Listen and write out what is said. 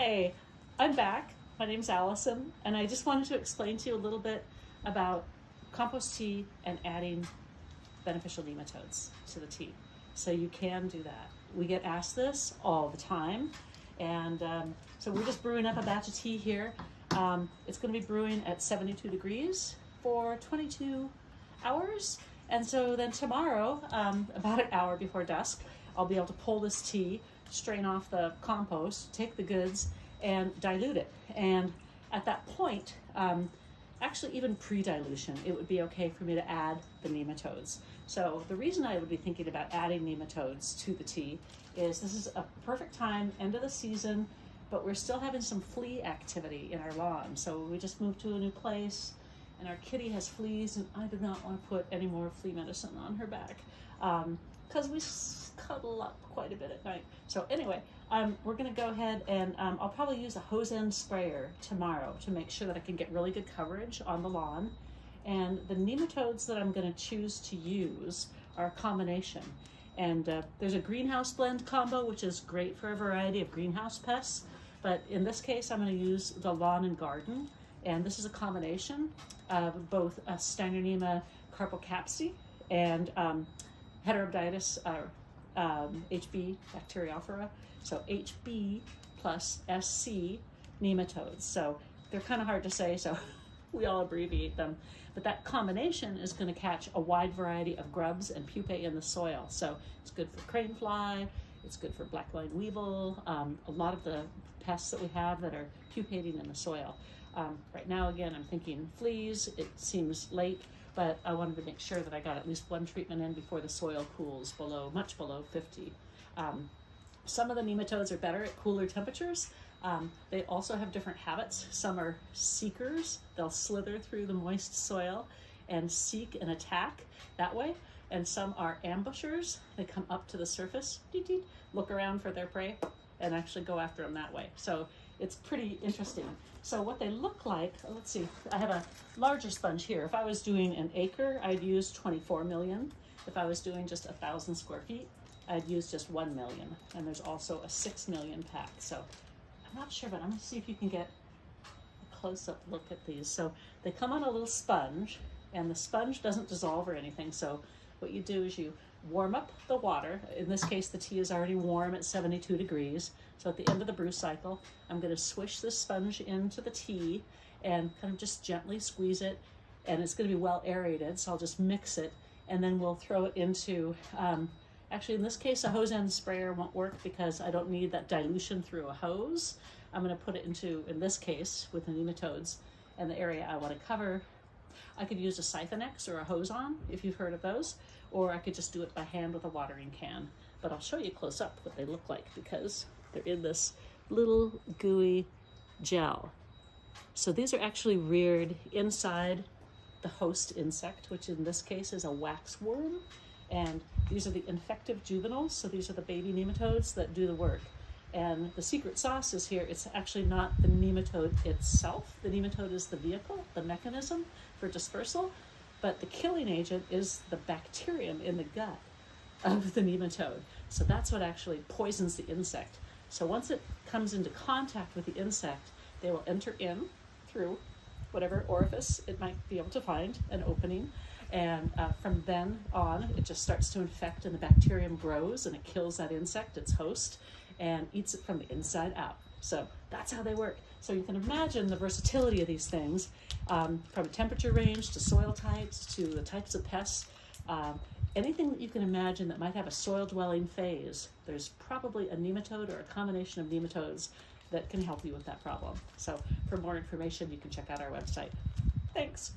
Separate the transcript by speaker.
Speaker 1: Hi, I'm back. My name's Allison, and I just wanted to explain to you a little bit about compost tea and adding beneficial nematodes to the tea. So you can do that. We get asked this all the time, and so we're just brewing up a batch of tea here. It's going to be brewing at 72 degrees for 22 hours, and so then tomorrow, about an hour before dusk, I'll be able to pull this tea, strain off the compost, take the goods, and dilute it. And at that point, actually even pre-dilution, it would be okay for me to add the nematodes. So the reason I would be thinking about adding nematodes to the tea is this is a perfect time, end of the season, but we're still having some flea activity in our lawn. So we just moved to a new place, and our kitty has fleas, and I do not want to put any more flea medicine on her back because we cuddle up quite a bit at night. So anyway, we're going to go ahead and I'll probably use a hose end sprayer tomorrow to make sure that I can get really good coverage on the lawn. And the nematodes that I'm going to choose to use are a combination. And there's a greenhouse blend combo, which is great for a variety of greenhouse pests. But in this case, I'm going to use the lawn and garden. And this is a combination of both Steinernema carpocapsae and Heterobditis HB bacteriophora. So HB plus SC nematodes. So they're kind of hard to say, so we all abbreviate them. But that combination is going to catch a wide variety of grubs and pupae in the soil. So it's good for crane fly, it's good for black-lined weevil, a lot of the pests that we have that are pupating in the soil. Right now, again, I'm thinking fleas. It seems late, but I wanted to make sure that I got at least one treatment in before the soil cools much below 50. Some of the nematodes are better at cooler temperatures. They also have different habits. Some are seekers. They'll slither through the moist soil and seek and attack that way. And some are ambushers. They come up to the surface, look around for their prey, and actually go after them that way. So it's pretty interesting. So what they look like, let's see, I have a larger sponge here. If I was doing an acre, I'd use 24 million. If I was doing just 1,000 square feet, I'd use just 1 million. And there's also a 6 million pack. So I'm not sure, but I'm gonna see if you can get a close-up look at these. So they come on a little sponge, and the sponge doesn't dissolve or anything. So what you do is you warm up the water. In this case, the tea is already warm at 72 degrees. So at the end of the brew cycle, I'm going to swish this sponge into the tea and kind of just gently squeeze it. And it's going to be well aerated, so I'll just mix it. And then we'll throw it into, actually in this case, a hose end sprayer won't work because I don't need that dilution through a hose. I'm going to put it into, in this case, with the nematodes and the area I want to cover. I could use a Siphonex or a hose-on, if you've heard of those, or I could just do it by hand with a watering can. But I'll show you close up what they look like because they're in this little gooey gel. So these are actually reared inside the host insect, which in this case is a waxworm. And these are the infective juveniles, so these are the baby nematodes that do the work. And the secret sauce is here, it's actually not the nematode itself. The nematode is the vehicle, the mechanism for dispersal, but the killing agent is the bacterium in the gut of the nematode. So that's what actually poisons the insect. So once it comes into contact with the insect, they will enter in through whatever orifice it might be able to find, an opening, and from then on, it just starts to infect and the bacterium grows and it kills that insect, its host, and eats it from the inside out. So that's how they work. So you can imagine the versatility of these things, from temperature range to soil types to the types of pests. Anything that you can imagine that might have a soil-dwelling phase, there's probably a nematode or a combination of nematodes that can help you with that problem. So for more information, you can check out our website. Thanks.